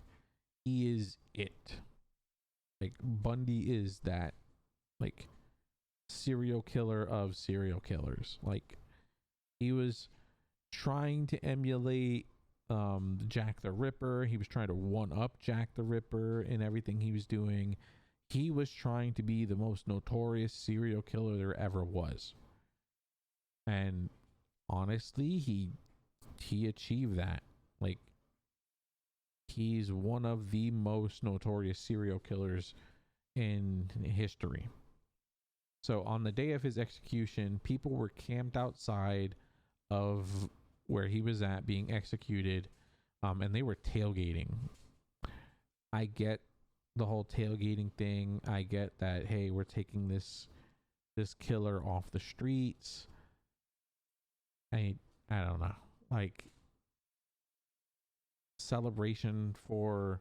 he is it. Like, Bundy is that, like, serial killer of serial killers. Like, he was trying to emulate Jack the Ripper. He was trying to one up Jack the Ripper in everything he was doing. He was trying to be the most notorious serial killer there ever was. And honestly, he achieved that. Like, he's one of the most notorious serial killers in history. So on the day of his execution, people were camped outside of where he was at being executed, and they were tailgating. I get the whole tailgating thing. I get that, hey, we're taking this killer off the streets. I don't know, like, celebration for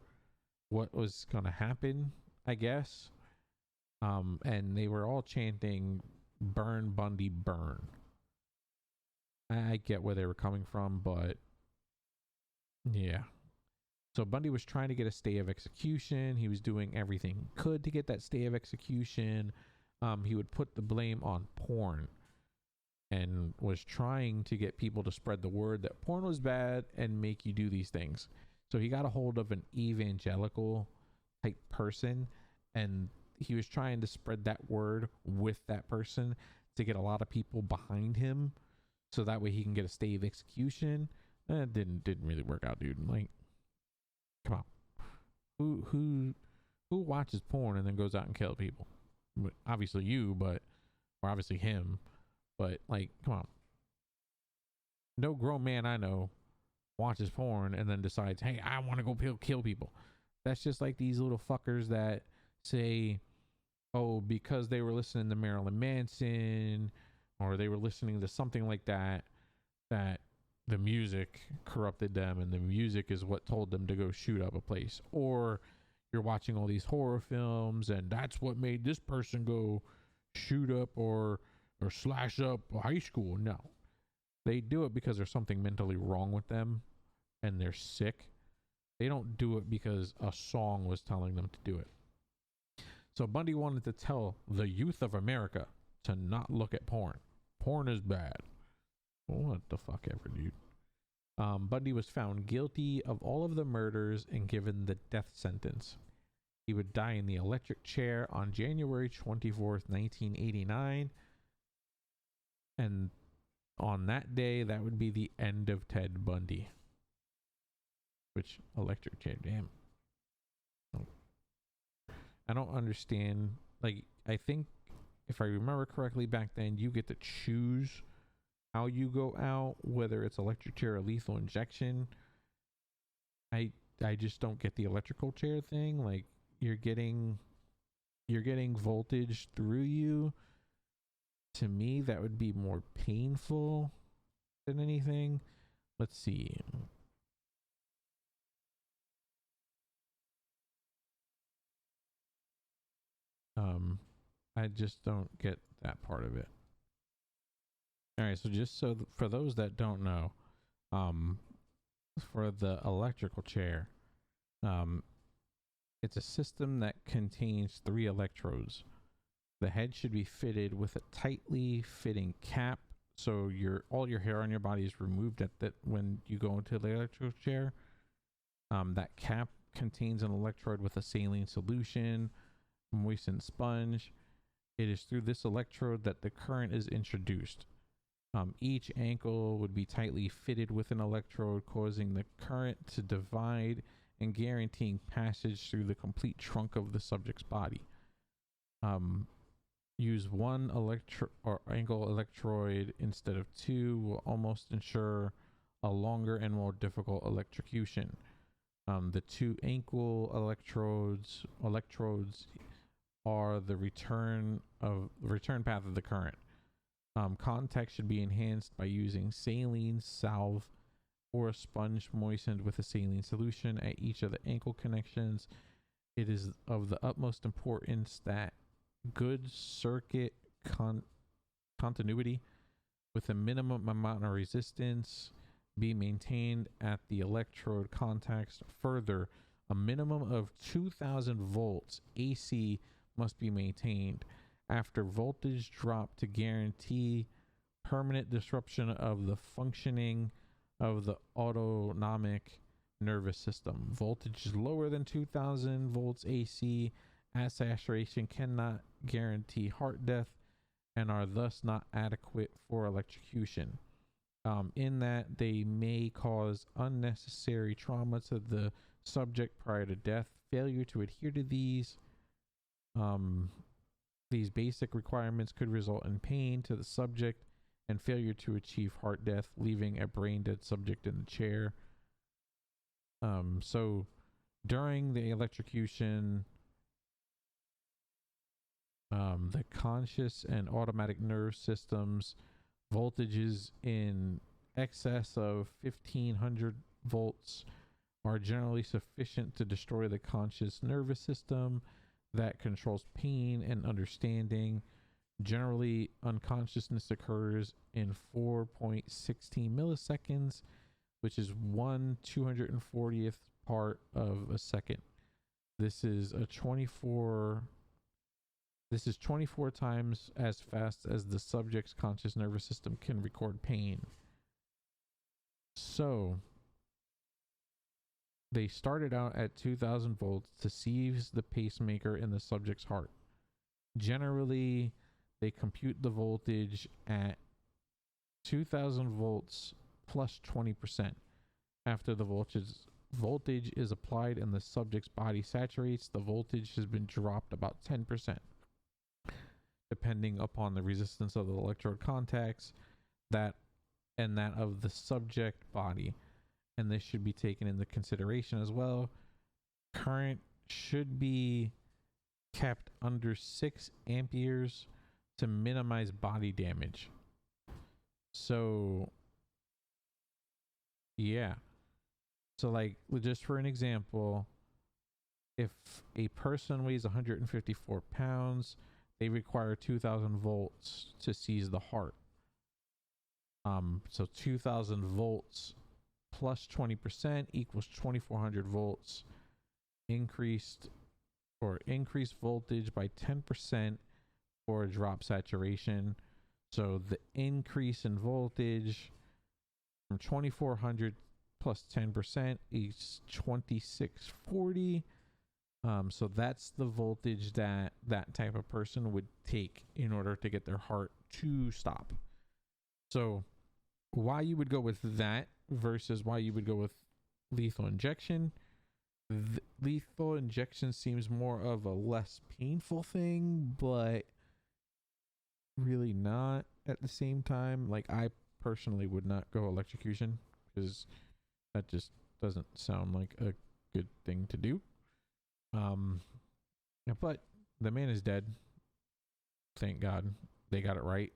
what was gonna happen, I guess. And they were all chanting, "Burn Bundy, burn." I get where they were coming from, but yeah. So Bundy was trying to get a stay of execution. He was doing everything he could to get that stay of execution. He would put the blame on porn and was trying to get people to spread the word that porn was bad and make you do these things. So he got a hold of an evangelical type person, and he was trying to spread that word with that person to get a lot of people behind him, so that way he can get a stay of execution. It didn't really work out, dude. Like, come on, who watches porn and then goes out and kills people? Obviously you, or obviously him, but like, come on. No grown man I know watches porn and then decides, "Hey, I want to go kill people." That's just like these little fuckers that say, oh, because they were listening to Marilyn Manson, or they were listening to something like that, that the music corrupted them, and the music is what told them to go shoot up a place. Or you're watching all these horror films, and that's what made this person go shoot up or slash up a high school. No, They do it because there's something mentally wrong with them and they're sick. They don't do it because a song was telling them to do it. So Bundy wanted to tell the youth of America to not look at porn. Porn is bad. What the fuck ever, dude. Bundy was found guilty of all of the murders and given the death sentence. He would die in the electric chair on January 24th, 1989. And on that day, that would be the end of Ted Bundy. Which, electric chair, damn. I don't understand. Like, I think, if I remember correctly, back then, you get to choose how you go out, whether it's electric chair or lethal injection. I just don't get the electrical chair thing. Like, you're getting voltage through you. To me, that would be more painful than anything. Let's see. I just don't get that part of it. All right, so just for those that don't know, for the electrical chair, it's a system that contains 3 electrodes. The head should be fitted with a tightly fitting cap, so all your hair on your body is removed when you go into the electrical chair. That cap contains an electrode with a saline solution, moistened sponge. It is through this electrode that the current is introduced. Each ankle would be tightly fitted with an electrode, causing the current to divide and guaranteeing passage through the complete trunk of the subject's body. Use 1 ankle electrode instead of 2 will almost ensure a longer and more difficult electrocution. The 2 ankle electrodes are the return path of the current. Contact should be enhanced by using saline salve or a sponge moistened with a saline solution at each of the ankle connections. It is of the utmost importance that good circuit continuity with a minimum amount of resistance be maintained at the electrode contacts. Further, a minimum of 2000 volts AC must be maintained after voltage drop to guarantee permanent disruption of the functioning of the autonomic nervous system. Voltage is lower than 2000 volts AC at saturation cannot guarantee heart death and are thus not adequate for electrocution. In that they may cause unnecessary trauma to the subject prior to death. Failure to adhere to these basic requirements could result in pain to the subject and failure to achieve heart death, leaving a brain dead subject in the chair. So during the electrocution, the conscious and automatic nerve systems voltages in excess of 1500 volts are generally sufficient to destroy the conscious nervous system that controls pain and understanding. Generally, unconsciousness occurs in 4.16 milliseconds, which is 1/240th part of a second. This is 24 times as fast as the subject's conscious nervous system can record pain. So they started out at 2000 volts to seize the pacemaker in the subject's heart. Generally, they compute the voltage at 2000 volts plus 20%. After the voltage is applied and the subject's body saturates, the voltage has been dropped about 10%. Depending upon the resistance of the electrode contacts, that of the subject body. And this should be taken into consideration as well. Current should be kept under 6 amperes to minimize body damage. So yeah, so like just for an example, if a person weighs 154 pounds, they require 2000 volts to seize the heart. So 2000 volts plus 20% equals 2400 volts. Increased voltage by 10% for a drop saturation. So the increase in voltage from 2400 plus 10% is 2640. So that's the voltage that type of person would take in order to get their heart to stop. So why you would go with that versus why you would go with lethal injection? Lethal injection seems more of a less painful thing, but really not at the same time. Like, I personally would not go electrocution because that just doesn't sound like a good thing to do. But the man is dead. Thank God. They got it right.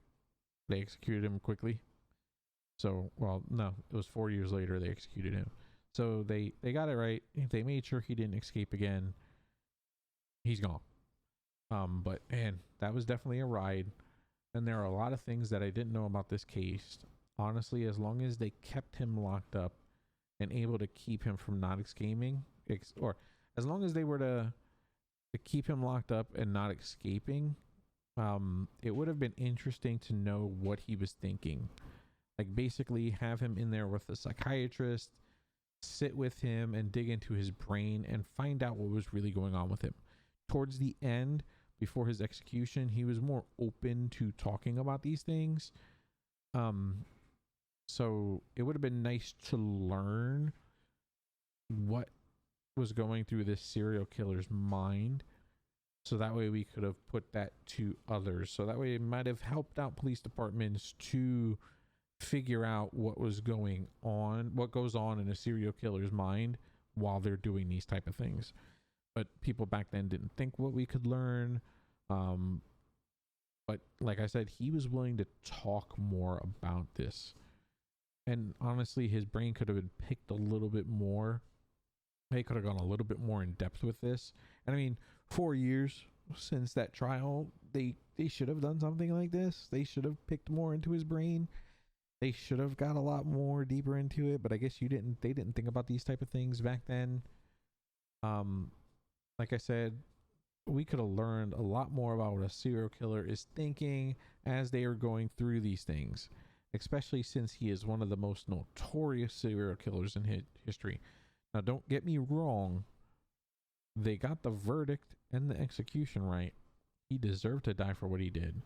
They executed him quickly. So, well, no, it was 4 years later they executed him. So they got it right. They made sure he didn't escape again. He's gone. But man, that was definitely a ride. And there are a lot of things that I didn't know about this case. Honestly, as long as they kept him locked up and able to keep him from not escaping, or as long as they were to keep him locked up and not escaping, it would have been interesting to know what he was thinking. Like, basically have him in there with a psychiatrist, sit with him and dig into his brain and find out what was really going on with him. Towards the end, before his execution, he was more open to talking about these things. So it would have been nice to learn what was going through this serial killer's mind, so that way we could have put that to others. So that way it might have helped out police departments to figure out what was going on, what goes on in a serial killer's mind while they're doing these type of things. But people back then didn't think what we could learn. But like I said, he was willing to talk more about this. And honestly, his brain could have been picked a little bit more. They could have gone a little bit more in depth with this. And I mean, 4 years since that trial, they should have done something like this. They should have picked more into his brain. They should have got a lot more deeper into it, but I guess they didn't think about these type of things back then. Like I said, we could have learned a lot more about what a serial killer is thinking as they are going through these things, especially since he is one of the most notorious serial killers in history. Now, don't get me wrong. They got the verdict and the execution right. He deserved to die for what he did.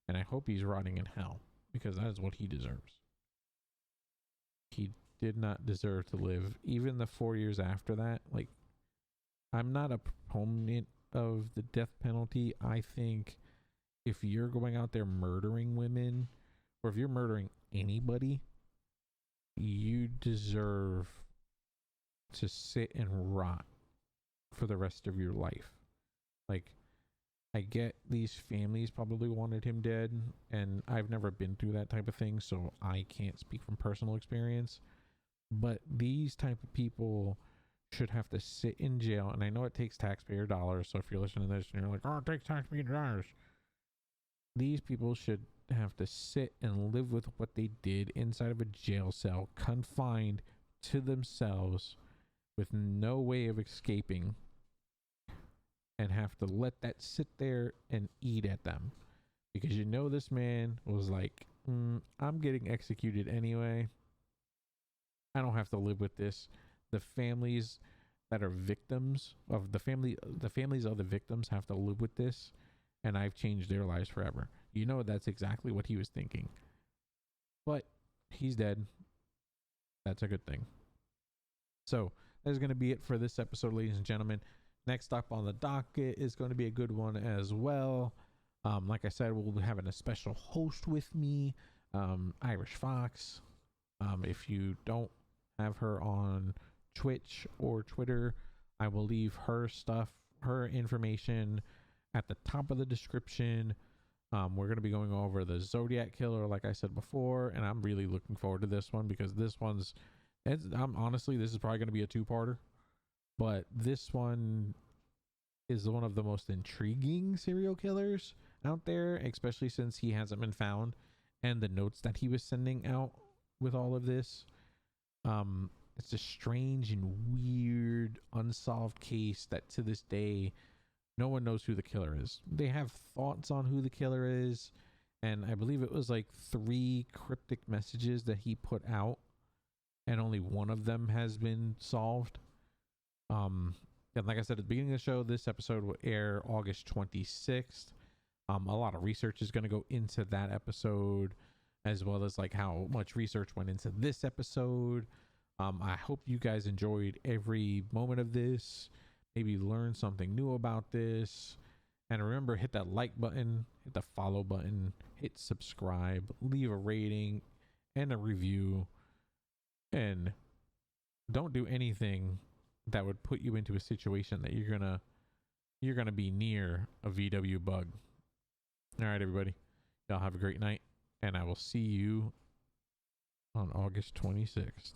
And I hope he's rotting in hell, because that is what he deserves. He did not deserve to live. Even the 4 years after that, like, I'm not a proponent of the death penalty. I think if you're going out there murdering women, or if you're murdering anybody, you deserve to sit and rot for the rest of your life. Like, I get these families probably wanted him dead, and I've never been through that type of thing, so I can't speak from personal experience. But these type of people should have to sit in jail, and I know it takes taxpayer dollars, so if you're listening to this and you're like, oh, it takes taxpayer dollars, these people should have to sit and live with what they did inside of a jail cell, confined to themselves with no way of escaping, and have to let that sit there and eat at them, because you know this man was like, I'm getting executed anyway. I don't have to live with this. The families that are victims of the families of the victims have to live with this, and I've changed their lives forever. You know, that's exactly what he was thinking. But he's dead. That's a good thing. So that's going to be it for this episode, ladies and gentlemen. Next up on the docket is going to be a good one as well. Like I said, we'll be having a special host with me, Irishfox. If you don't have her on Twitch or Twitter, I will leave her information at the top of the description. We're going to be going over the Zodiac Killer, like I said before, and I'm really looking forward to this one, because this is probably going to be a two-parter, but this one is one of the most intriguing serial killers out there, especially since he hasn't been found and the notes that he was sending out with all of this. It's a strange and weird unsolved case that to this day no one knows who the killer is. They have thoughts on who the killer is, and I believe it was like 3 cryptic messages that he put out, and only one of them has been solved. And like I said at the beginning of the show, this episode will air August 26th. A lot of research is going to go into that episode, as well as like how much research went into this episode. I hope you guys enjoyed every moment of this, maybe learn something new about this. And remember, hit that like button, hit the follow button, hit subscribe, leave a rating and a review, and don't do anything that would put you into a situation that you're gonna be near a VW bug. All right, everybody, y'all have a great night, and I will see you on August 26th.